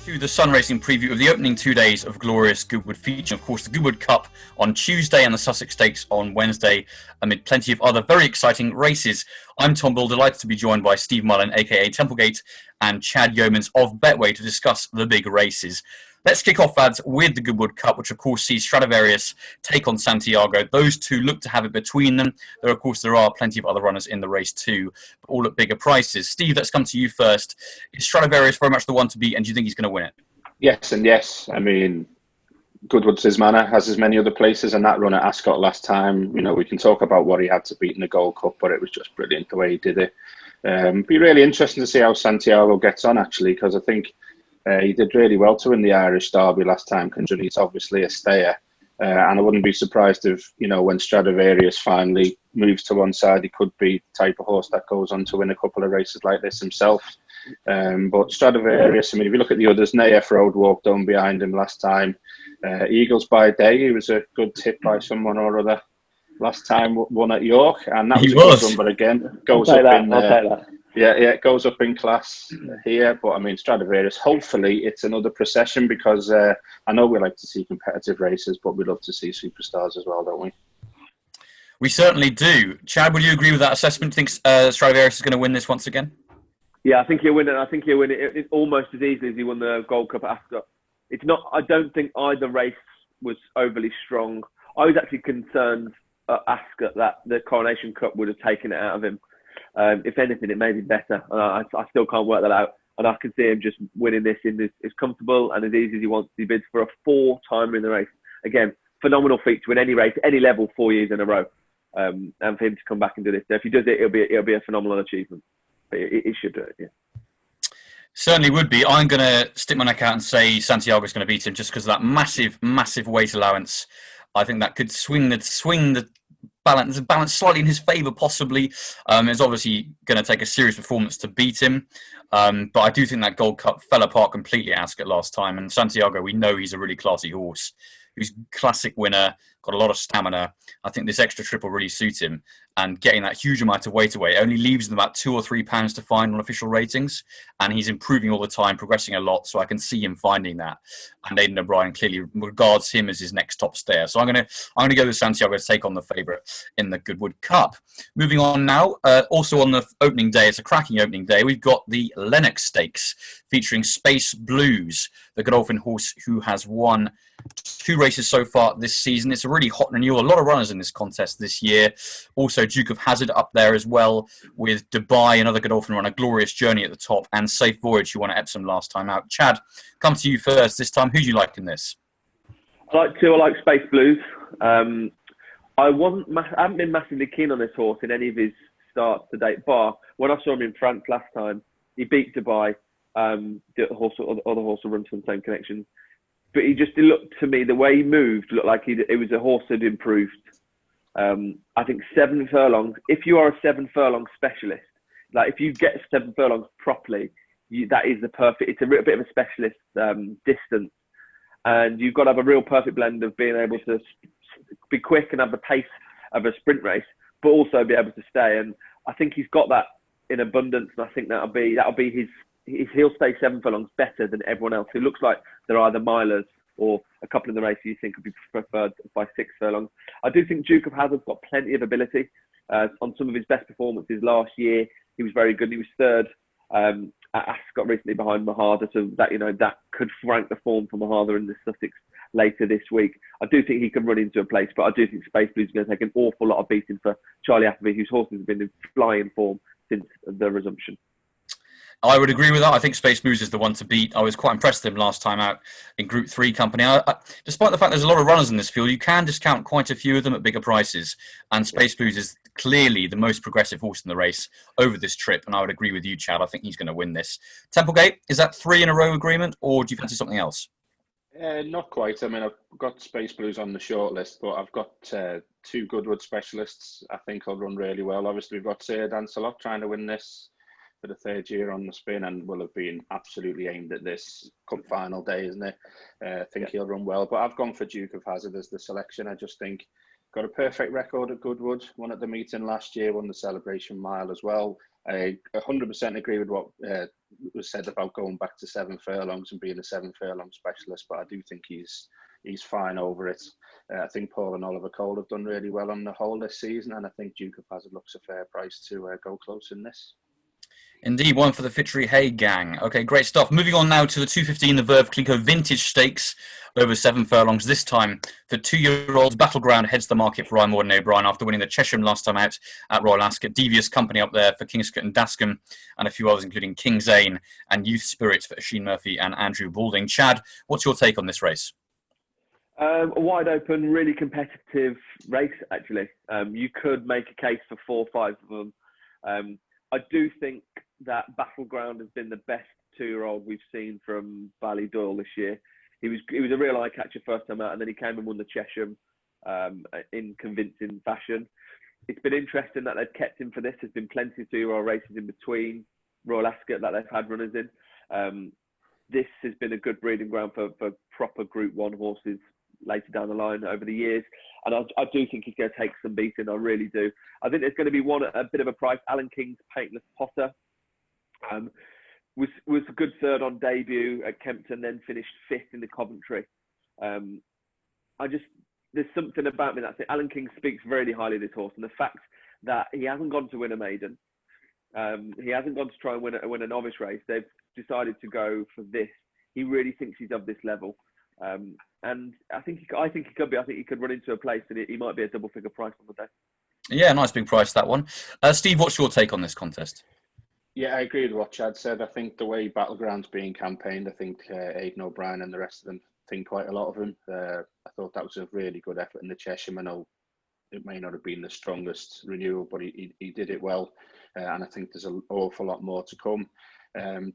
To the Sun Racing preview of the opening 2 days of Glorious Goodwood, featuring, of course, the Goodwood Cup on Tuesday and the Sussex Stakes on Wednesday, amid plenty of other very exciting races. I'm Tom Bull, delighted to be joined by Steve Mullen, aka Templegate, and Chad Yeomans of Betway to discuss the big races. Let's kick off, lads, with the Goodwood Cup, which of course sees Stradivarius take on Santiago. Those two look to have it between them. There are plenty of other runners in the race too, but all at bigger prices. Steve, let's come to you first. Is Stradivarius very much the one to beat, and do you think he's going to win it? Yes and yes. I mean, Goodwood's his manner, has as many other places, and that run at Ascot last time, we can talk about what he had to beat in the Gold Cup, but it was just brilliant the way he did it. Be really interesting to see how Santiago gets on, actually, because I think he did really well to win the Irish Derby last time, considering he's obviously a stayer. And I wouldn't be surprised if, when Stradivarius finally moves to one side, he could be the type of horse that goes on to win a couple of races like this himself. But Stradivarius, if you look at the others, Nayef Road walked on behind him last time. Eagles by Day, he was a good tip by someone or other last time, won at York, and that was a good run, but again, goes up in... I'll take that. Yeah, it goes up in class here. But Stradivarius, hopefully it's another procession, because I know we like to see competitive races, but we love to see superstars as well, don't we? We certainly do. Chad, would you agree with that assessment? Think Stradivarius is going to win this once again? Yeah, I think he'll win it. I think he'll win it almost as easily as he won the Gold Cup at Ascot. It's not. I don't think either race was overly strong. I was actually concerned at Ascot that the Coronation Cup would have taken it out of him. If anything, it may be better. I still can't work that out. And I can see him just winning this as comfortable and as easy as he wants. He bids for a 4-timer in the race. Again, phenomenal feat to win any race, any level, 4 years in a row. And for him to come back and do this. So if he does it, it'll be a phenomenal achievement. But it should do it, yeah. Certainly would be. I'm going to stick my neck out and say Santiago's going to beat him just because of that massive, massive weight allowance. I think that could swing the balance slightly in his favour, possibly. It's obviously going to take a serious performance to beat him. But I do think that Gold Cup fell apart completely at Ascot last time. And Santiago, we know he's a really classy horse. He's a classic winner, got a lot of stamina. I think this extra trip will really suit him. And getting that huge amount of weight away only leaves him about 2 or 3 pounds to find on official ratings. And he's improving all the time, progressing a lot. So I can see him finding that. And Aidan O'Brien clearly regards him as his next top stayer. So I'm going to go with Santiago to take on the favourite in the Goodwood Cup. Moving on now, also on the opening day, it's a cracking opening day. We've got the Lennox Stakes featuring Space Blues, the Godolphin horse who has won 2 races so far this season. It's a really hot renewal. A lot of runners in this contest this year. Also, Duke of Hazzard up there as well, with Dubai, another Godolphin runner, Glorious Journey at the top, and Safe Voyage, who won at Epsom last time out. Chad, come to you first this time. Who do you like in this? I like Space Blues. I haven't been massively keen on this horse in any of his starts to date, bar when I saw him in France last time. He beat Dubai, the other horse will run from the same connection. But he just looked to me, the way he moved looked like it was a horse that had improved. I think 7 furlongs, if you are a 7 furlong specialist, like if you get 7 furlongs properly, that is the perfect, it's a bit of a specialist distance. And you've got to have a real perfect blend of being able to be quick and have the pace of a sprint race, but also be able to stay. And I think he's got that in abundance. And I think that'll be his, he'll stay 7 furlongs better than everyone else. It looks like they're either milers or a couple in the race you think could be preferred by 6 furlongs. I do think Duke of Hazzard's got plenty of ability. On some of his best performances last year, he was very good. He was 3rd at Ascot recently behind Mahada, so that could rank the form for Mahada in the Sussex later this week. I do think he can run into a place, but I do think Space Blues is going to take an awful lot of beating for Charlie Appleby, whose horses have been in flying form since the resumption. I would agree with that. I think Space Blues is the one to beat. I was quite impressed with him last time out in Group 3 company. Despite the fact there's a lot of runners in this field, you can discount quite a few of them at bigger prices. And Space Blues is clearly the most progressive horse in the race over this trip. And I would agree with you, Chad. I think he's going to win this. Templegate, is that 3 in a row agreement, or do you fancy something else? Not quite. I've got Space Blues on the short list, but I've got 2 Goodwood specialists I think will run really well. Obviously, we've got Sir Dancelot trying to win this for the 3rd year on the spin, and will have been absolutely aimed at this cup final day, isn't it? I think he'll run well, but I've gone for Duke of Hazzard as the selection. I just think got a perfect record at Goodwood, won at the meeting last year, won the Celebration Mile as well. I 100% agree with what was said about going back to 7 furlongs and being a 7 furlong specialist, but I do think he's fine over it. I think Paul and Oliver Cole have done really well on the whole this season, and I think Duke of Hazzard looks a fair price to go close in this. Indeed, one for the Fitchery Hay gang. Okay, great stuff. Moving on now to the 2:15, the Verve Clico Vintage Stakes over 7 furlongs. This time, the 2-year-olds Battleground heads the market for Ryan Morden O'Brien after winning the Chesham last time out at Royal Ascot. Devious Company up there for Kingscote and Dascombe, and a few others, including King's Ain and Youth Spirit for Sheen Murphy and Andrew Balding. Chad, what's your take on this race? A wide open, really competitive race, actually. You could make a case for 4 or 5 of them. I do think that Battleground has been the best 2-year-old we've seen from Ballydoyle this year. He was a real eye catcher first time out, and then he came and won the Chesham in convincing fashion. It's been interesting that they've kept him for this. There's been plenty of 2-year-old races in between Royal Ascot that they've had runners in. This has been a good breeding ground for proper Group 1 horses later down the line over the years. And I do think he's going to take some beating. I really do. I think there's going to be one at a bit of a price. Alan King's Paintless Potter was a good third on debut at Kempton, then finished 5th in the Coventry. There's something about me that's it. Alan King speaks very highly of this horse, and the fact that he hasn't gone to win a maiden, he hasn't gone to try and win a novice race. They've decided to go for this. He really thinks he's of this level. And I think he could be. I think he could run into a place, and he might be a double-figure price on the day. Yeah, nice big price, that one. Steve, what's your take on this contest? Yeah, I agree with what Chad said. I think the way Battleground's being campaigned, I think Aidan O'Brien and the rest of them think quite a lot of him. I thought that was a really good effort in the Chesham. I know it may not have been the strongest renewal, but he did it well. And I think there's an awful lot more to come.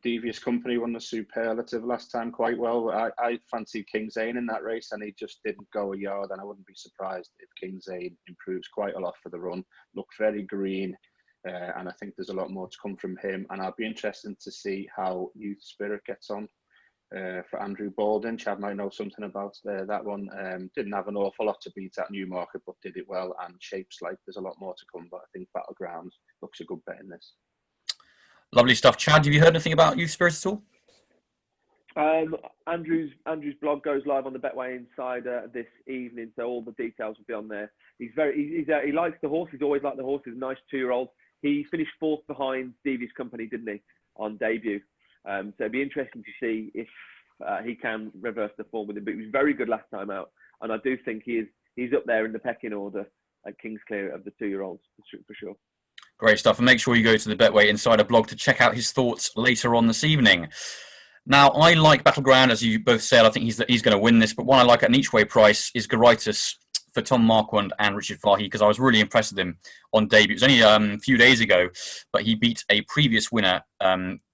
Devious Company won the Superlative last time quite well. I fancied King's Ain in that race, and he just didn't go a yard, and I wouldn't be surprised if King's Ain improves quite a lot for the run. Looked very green, and I think there's a lot more to come from him, and I'll be interested to see how Youth Spirit gets on for Andrew Balding. Chad might know something about that one. Didn't have an awful lot to beat at Newmarket, but did it well, and shapes like there's a lot more to come, but I think Battleground looks a good bet in this. Lovely stuff. Chad, have you heard anything about Youth Spirit at all? Andrew's blog goes live on the Betway Insider this evening, so all the details will be on there. He likes the horse. He's always liked the horse. He's a nice 2-year-old. He finished 4th behind Devious Company, didn't he, on debut? So it'd be interesting to see if he can reverse the form with him. But he was very good last time out, and I do think he's up there in the pecking order at Kingsclear of the 2-year-olds for sure. Great stuff. And make sure you go to the Betway Insider blog to check out his thoughts later on this evening. Now, I like Battleground, as you both said. I think he's going to win this. But one I like at an each way price is Goritis for Tom Marquand and Richard Fahey, because I was really impressed with him on debut. It was only a few days ago, but he beat a previous winner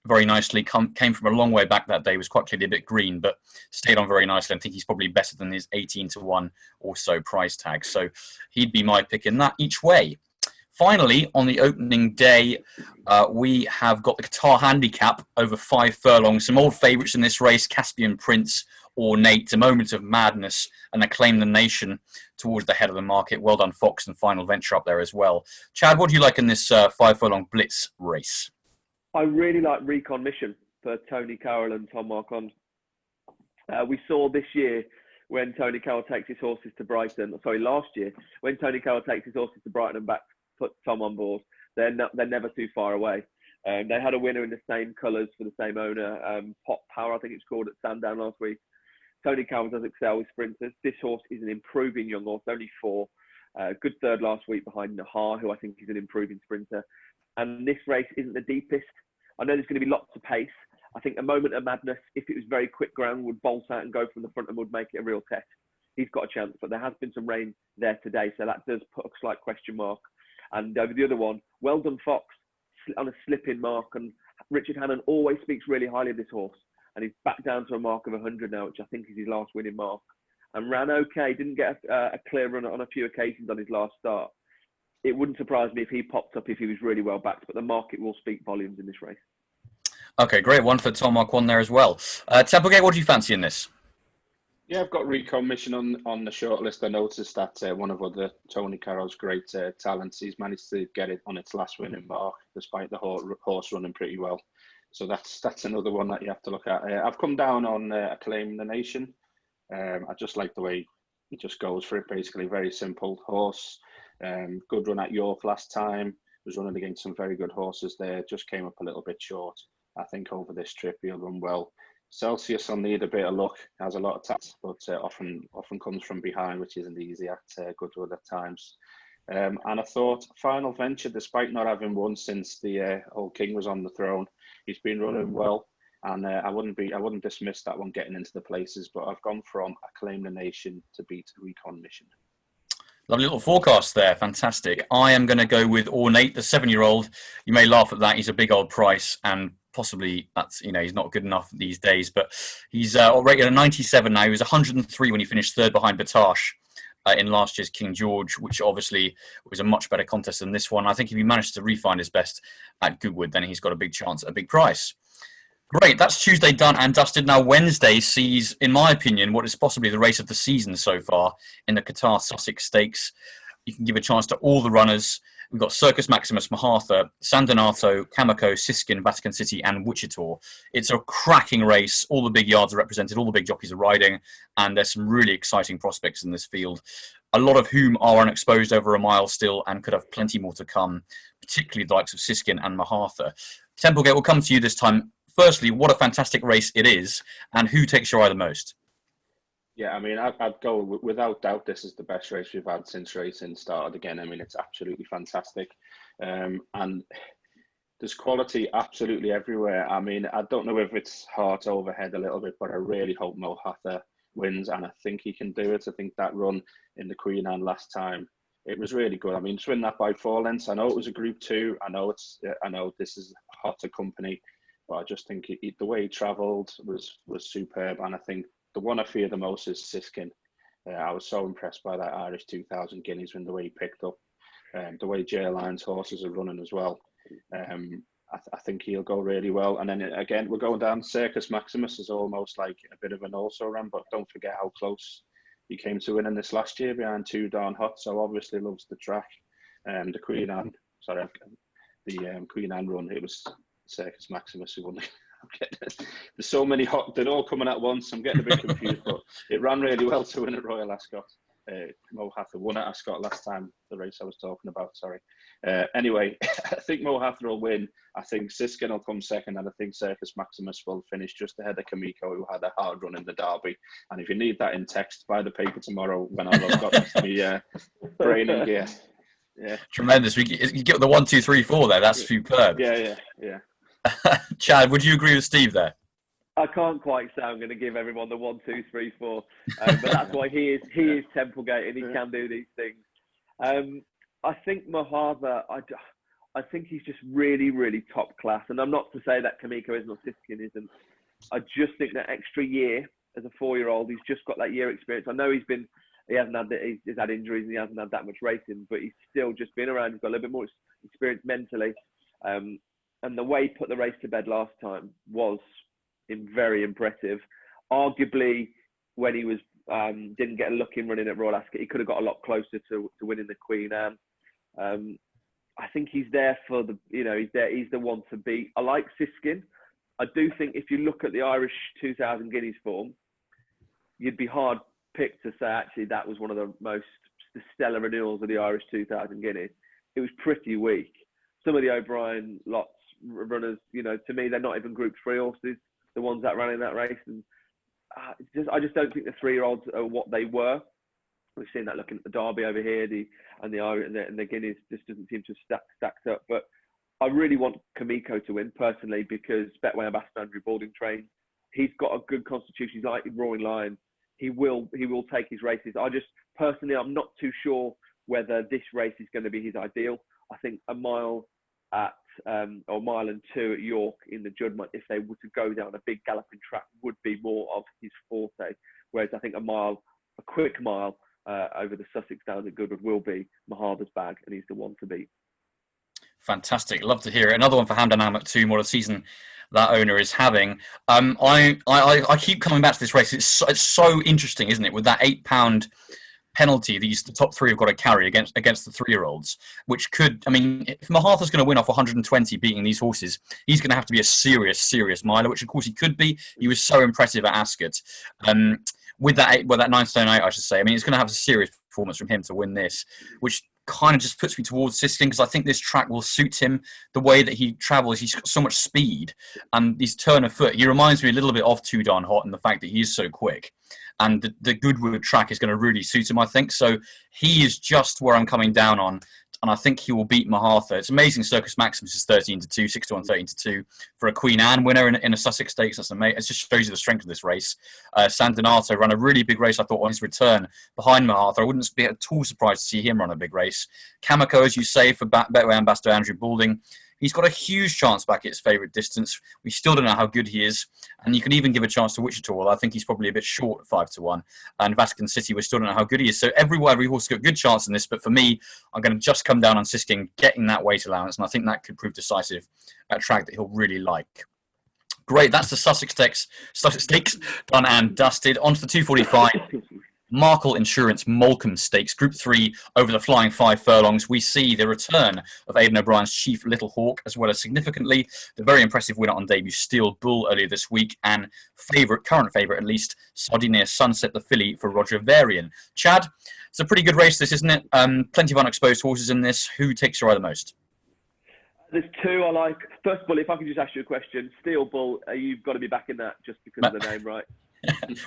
very nicely. Came from a long way back that day. Was quite clearly a bit green, but stayed on very nicely. I think he's probably better than his 18-1 or so price tag. So he'd be my pick in that each way. Finally, on the opening day, we have got the Qatar handicap over 5 furlongs. Some old favourites in this race, Caspian Prince, Ornate, A Moment of Madness, and Acclaim the Nation towards the head of the market. Well done, Fox, and Final Venture up there as well. Chad, what do you like in this 5 furlong blitz race? I really like Recon Mission for Tony Carroll and Tom Marquand. We saw this year when Tony Carroll takes his horses to Brighton. Sorry, last year when Tony Carroll takes his horses to Brighton and back, put Tom on board. They're never too far away. They had a winner in the same colours for the same owner, Pop Power, I think it's called, at Sandown last week. Tony Carroll does excel with sprinters. This horse is an improving young horse, only 4. Good third last week behind Nahar, who I think is an improving sprinter. And this race isn't the deepest. I know there's going to be lots of pace. I think A Moment of Madness, if it was very quick ground, would bolt out and go from the front and would make it a real test. He's got a chance, but there has been some rain there today, so that does put a slight question mark. And over the other one, Well Done Fox on a slip-in mark, and Richard Hannon always speaks really highly of this horse, and he's back down to a mark of 100 now, which I think is his last winning mark, and ran okay, didn't get a clear run on a few occasions on his last start. It wouldn't surprise me if he popped up if he was really well backed, but the market will speak volumes in this race. Okay, great one for Tom Marquand there as well. Templegate, what do you fancy in this? Yeah, I've got Recon Mission on the shortlist. I noticed that one of other Tony Carroll's great talents, he's managed to get it on its last winning mark, despite the horse running pretty well. So that's another one that you have to look at. I've come down on Acclaim the Nation. I just like the way he just goes for it. Basically, very simple horse. Good run at York last time. Was running against some very good horses there. Just came up a little bit short. I think over this trip he'll run well. Celsius will need a bit of luck, has a lot of tact, but often comes from behind, which isn't easy at Goodwood at times. And I thought Final Venture, despite not having won since the old king was on the throne, he's been running well, and I wouldn't dismiss that one getting into the places. But I've gone from Acclaim the Nation to beat Recon Mission. Lovely little forecast there. Fantastic. I am going to go with Ornate, the 7-year-old. You may laugh at that. He's a big old price, and possibly that's, he's not good enough these days, but he's rated at 97 now. He was 103 when he finished third behind Batash in last year's King George, which obviously was a much better contest than this one. I think if he managed to refine his best at Goodwood, then he's got a big chance at a big price. Great, that's Tuesday done and dusted. Now Wednesday sees, in my opinion, what is possibly the race of the season so far in the Qatar Sussex Stakes. You can give a chance to all the runners. We've got Circus Maximus, Mahatha, San Donato, Cameco, Siskin, Vatican City and Wichita. It's a cracking race. All the big yards are represented, all the big jockeys are riding, and there's some really exciting prospects in this field, a lot of whom are unexposed over a mile still and could have plenty more to come, particularly the likes of Siskin and Mahatha. Templegate will come to you this time. Firstly, what a fantastic race it is, and who takes your eye the most? Yeah, I mean, I'd go without doubt. This is the best race we've had since racing started again. I mean, it's absolutely fantastic, and there's quality absolutely everywhere. I mean, I don't know if it's heart over head a little bit, but I really hope Mohatha wins, and I think he can do it. I think that run in the Queen Anne last time, it was really good. I mean, to win that by 4 lengths, I know it was a Group 2. I know this is hotter company. But I just think the way he travelled was superb, and I think the one I fear the most is Siskin. I was so impressed by that Irish 2000 guineas and the way he picked up, the way J Line's horses are running as well. I think he'll go really well. And then again, we're going down. Circus Maximus is almost like a bit of an also-ran, but don't forget how close he came to winning this last year behind Too Darn Hot. So obviously loves the track. The Queen Anne run, it was Circus Maximus who won. There's so many they're all coming at once. I'm getting a bit confused, but it ran really well to win at Royal Ascot. Mohatha won at Ascot last time, the race I was talking about, sorry. Anyway, I think Mohatha will win. I think Siskin will come second, and I think Circus Maximus will finish just ahead of Kamiko, who had a hard run in the Derby. And if you need that in text, buy the paper tomorrow when I've got my brain in gear. Yeah. Tremendous. You get the 1, 2, 3, 4 there. That's superb. Yeah. Chad, would you agree with Steve there? I can't quite say I'm going to give everyone the 1, 2, 3, 4, but that's why he is Templegate and he can do these things. I think Mohatha, I think he's just really, really top class. And I'm not to say that Kamiko isn't or Siskin isn't. I just think that extra year as a 4-year-old, he's just got that year experience. I know he's had injuries and he hasn't had that much racing, but he's still just been around. He's got a little bit more experience mentally. And the way he put the race to bed last time was very impressive. Arguably, when he was didn't get a look in running at Royal Ascot, he could have got a lot closer to winning the Queen Anne. I think he's there for the, he's the one to beat. I like Siskin. I do think if you look at the Irish 2000 guineas form, you'd be hard picked to say actually that was one of the most stellar renewals of the Irish 2000 guineas. It was pretty weak. Some of the O'Brien lots runners, to me, they're not even Group 3 horses, the ones that ran in that race. And I just don't think the 3-year-olds are what they were. We've seen that looking at the Derby over here, and the Guineas just doesn't seem to have stacked up. But I really want Kamiko to win personally because Betway ambassador Andrew Balding trained. He's got a good constitution. He's like a roaring lion. He will take his races. I'm not too sure whether this race is going to be his ideal. I think a mile or mile and 2 at York in the Juddmonte, if they were to go down a big galloping track, would be more of his forte. Whereas I think a quick mile over the Sussex Downs at Goodwood will be Mahatha's bag, and he's the one to beat. Fantastic. Love to hear it. Another one for Hamdan Am at 2, more of the season that owner is having. I keep coming back to this race. It's so interesting, isn't it? With that £8 penalty, the top three have got to carry against the 3-year-olds, which could, I mean, if Mahatha's going to win off 120 beating these horses, he's going to have to be a serious miler, which of course he could be. He was so impressive at Ascot. With that 9 stone 8, I should say. I mean, it's going to have a serious performance from him to win this, which kind of just puts me towards Siskin, because I think this track will suit him. The way that he travels, he's got so much speed and his turn of foot. He reminds me a little bit of Too Darn Hot in the fact that he's so quick. And the Goodwood track is going to really suit him, I think. So he is just where I'm coming down on. And I think he will beat Mahatha. It's amazing. Circus Maximus is 13-2, 6-1, 13-2 for a Queen Anne winner in a Sussex Stakes. That's amazing. It just shows you the strength of this race. San Donato ran a really big race, I thought, on his return behind Mahatha. I wouldn't be at all surprised to see him run a big race. Kamiko, as you say, for Betway Ambassador Andrew Balding. He's got a huge chance back at his favourite distance. We still don't know how good he is. And you can even give a chance to Wichita. Well, I think he's probably a bit short at 5-1. And Vatican City, we still don't know how good he is. So every horse got a good chance in this. But for me, I'm going to just come down on Siskin getting that weight allowance. And I think that could prove decisive at a track that he'll really like. Great. That's the Sussex Stakes done and dusted. On to the 245. Markle Insurance Molecomb Stakes, Group 3 over the flying 5 furlongs. We see the return of Aidan O'Brien's Chief Little Hawk, as well as significantly the very impressive winner on debut, Steel Bull, earlier this week, and current favourite at least, Sardinia Sunset, the filly for Roger Varian. Chad, it's a pretty good race, this, isn't it? Plenty of unexposed horses in this. Who takes your eye the most? There's two I like. First of all, if I could just ask you a question, Steel Bull, you've got to be back in that just because of the name, right?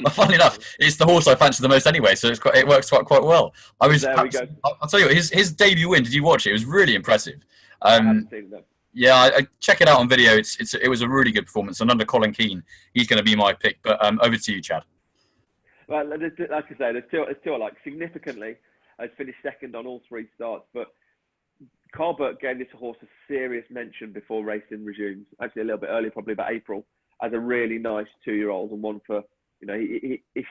Well, funnily enough, it's the horse I fancy the most anyway, so it works quite well. There we go. I'll tell you what, his debut win. Did you watch it? It was really impressive. Yeah, I check it out on video. It was a really good performance, and under Colin Keane, he's going to be my pick. But over to you, Chad. Well, like I say, there's two I like. Significantly, I finished second on all 3 starts, but Carl Burke gave this horse a serious mention before racing resumes. Actually, a little bit earlier, probably about April, as a really nice 2-year-old and one for. You know,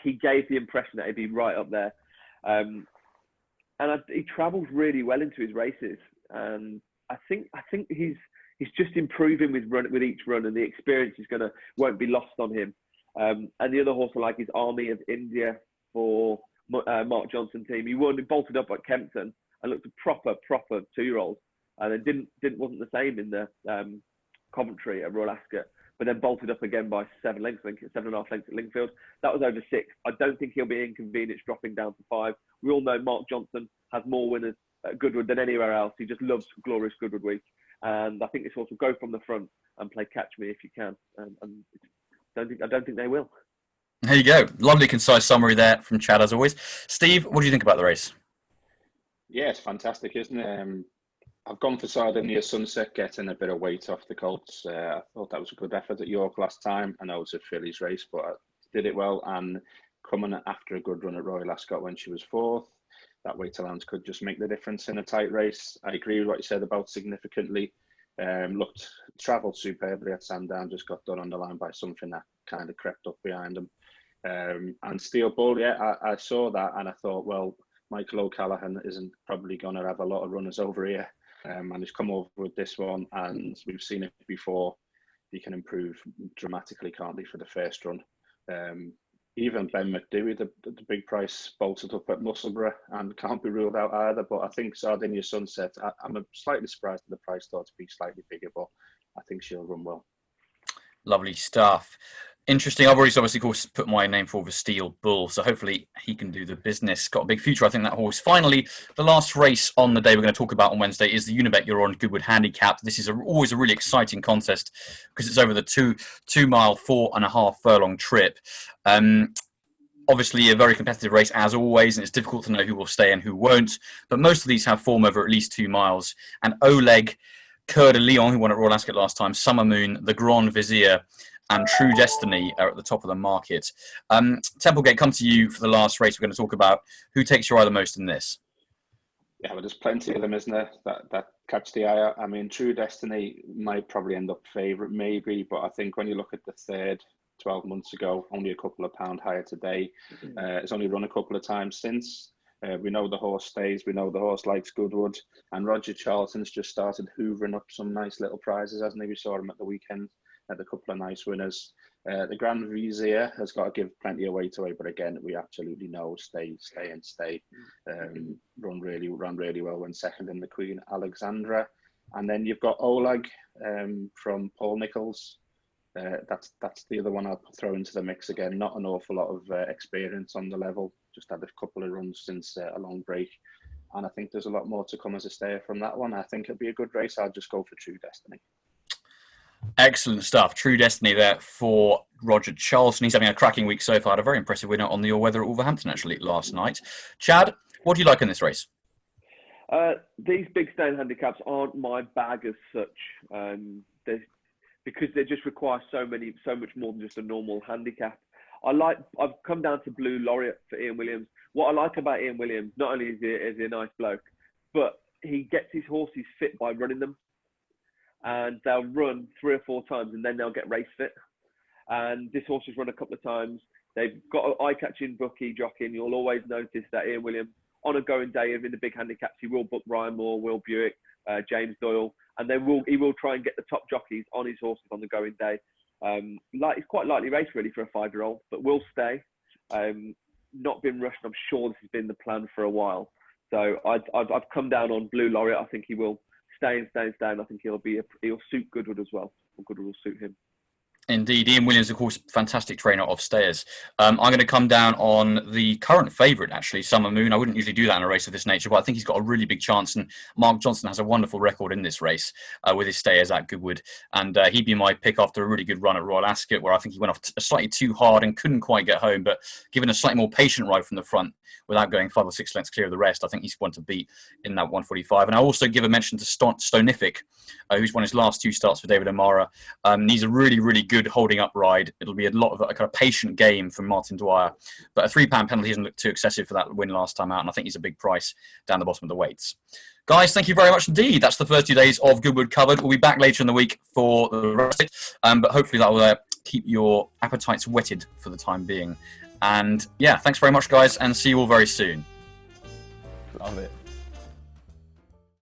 he gave the impression that he'd be right up there. He travels really well into his races. And I think he's just improving with each run, and the experience won't be lost on him. And the other horse I like is Army of India for Mark Johnson team. He bolted up at Kempton and looked a proper 2-year-old. And then wasn't the same in the Coventry at Royal Ascot. But then bolted up again by 7.5 lengths at Lingfield. That was over 6. I don't think he'll be inconvenienced dropping down to 5. We all know Mark Johnson has more winners at Goodwood than anywhere else. He just loves Glorious Goodwood week. And I think this horse will go from the front and play catch me if you can. And I don't think they will. There you go. Lovely concise summary there from Chad as always. Steve, what do you think about the race? Yeah, it's fantastic, isn't it? I've gone for Sardinia Sunset, getting a bit of weight off the colts. I thought that was a good effort at York last time. I know it's a fillies race, but I did it well. And coming after a good run at Royal Ascot when she was 4th, that weight allowance could just make the difference in a tight race. I agree with what you said about significantly. Travelled superbly at Sandown, just got done on the line by something that kind of crept up behind him. And Steel Bull, yeah, I saw that and I thought, well, Michael O'Callaghan isn't probably going to have a lot of runners over here. And he's come over with this one, and we've seen it before. He can improve dramatically, can't he, for the first run? Even Ben McDewey, the big price, bolted up at Musselburgh and can't be ruled out either. But I think Sardinia Sunset, I'm slightly surprised at the price, thought to be slightly bigger, but I think she'll run well. Lovely stuff. Interesting. I've already obviously, of course, put my name forward for Steel Bull, so hopefully he can do the business. Got a big future, I think, that horse. Finally, the last race on the day we're going to talk about on Wednesday is the Unibet You're On Goodwood Handicap. This is always a really exciting contest because it's over the 2-mile, 4.5 furlong trip. Obviously, a very competitive race as always, and it's difficult to know who will stay and who won't. But most of these have form over at least 2 miles. And Oleg, Coeur de Lion, who won at Royal Ascot last time, Summer Moon, the Grand Vizier, and True Destiny are at the top of the market. Templegate, come to you for the last race we're going to talk about. Who takes your eye the most in this? Yeah, well, there's plenty of them, isn't there, that catch the eye. I mean, True Destiny might probably end up favourite, maybe, but I think when you look at the third, 12 months ago, only a couple of pound higher today. It's only run a couple of times since. We know the horse stays. We know the horse likes Goodwood. And Roger Charlton's just started hoovering up some nice little prizes, hasn't he? We saw him at the weekend. had a couple of nice winners. The Grand Vizier has got to give plenty of weight away, but again, we absolutely know stay. Run really well when second in the Queen Alexandra. And then you've got Oleg from Paul Nichols. That's the other one I'll throw into the mix again. Not an awful lot of experience on the level. Just had a couple of runs since a long break. And I think there's a lot more to come as a stayer from that one. I think it'll be a good race. I'll just go for True Destiny. Excellent stuff. True Destiny there for Roger Charleston. He's having a cracking week so far. Had a very impressive winner on the all-weather at Wolverhampton, actually, last night. Chad, what do you like in this race? These big stand handicaps aren't my bag as such, because they just require so much more than just a normal handicap. I've come down to Blue Laureate for Ian Williams. What I like about Ian Williams, not only is he a nice bloke, but he gets his horses fit by running them. And they'll run 3 or 4 times and then they'll get race fit. And this horse has run a couple of times. They've got an eye-catching bookie jockey, and you'll always notice that Ian Williams, on a going day in the big handicaps, he will book Ryan Moore, Will Buick, James Doyle, and he will try and get the top jockeys on his horses on the going day. It's quite lightly raced really for a 5-year-old, but will stay. Not been rushed. I'm sure this has been the plan for a while. So I've come down on Blue Laureate. I think he will stay. I think he'll suit Goodwood as well. Or Goodwood will suit him. Indeed. Ian Williams, of course, fantastic trainer of stayers. I'm going to come down on the current favourite, actually, Summer Moon. I wouldn't usually do that in a race of this nature, but I think he's got a really big chance. And Mark Johnson has a wonderful record in this race with his stayers at Goodwood. And he'd be my pick after a really good run at Royal Ascot, where I think he went off slightly too hard and couldn't quite get home. But given a slightly more patient ride from the front, without going 5 or 6 lengths clear of the rest, I think he's one to beat in that 145. And I also give a mention to Stonific, who's won his last 2 starts for David O'Mara. He's a really, really good holding up ride. It'll be a lot of a kind of patient game from Martin Dwyer. But a £3 penalty doesn't look too excessive for that win last time out. And I think he's a big price down the bottom of the weights. Guys, thank you very much indeed. That's the first 2 days of Goodwood covered. We'll be back later in the week for the rest of it. But hopefully that will keep your appetites whetted for the time being. And yeah, thanks very much, guys, and see you all very soon. Love it.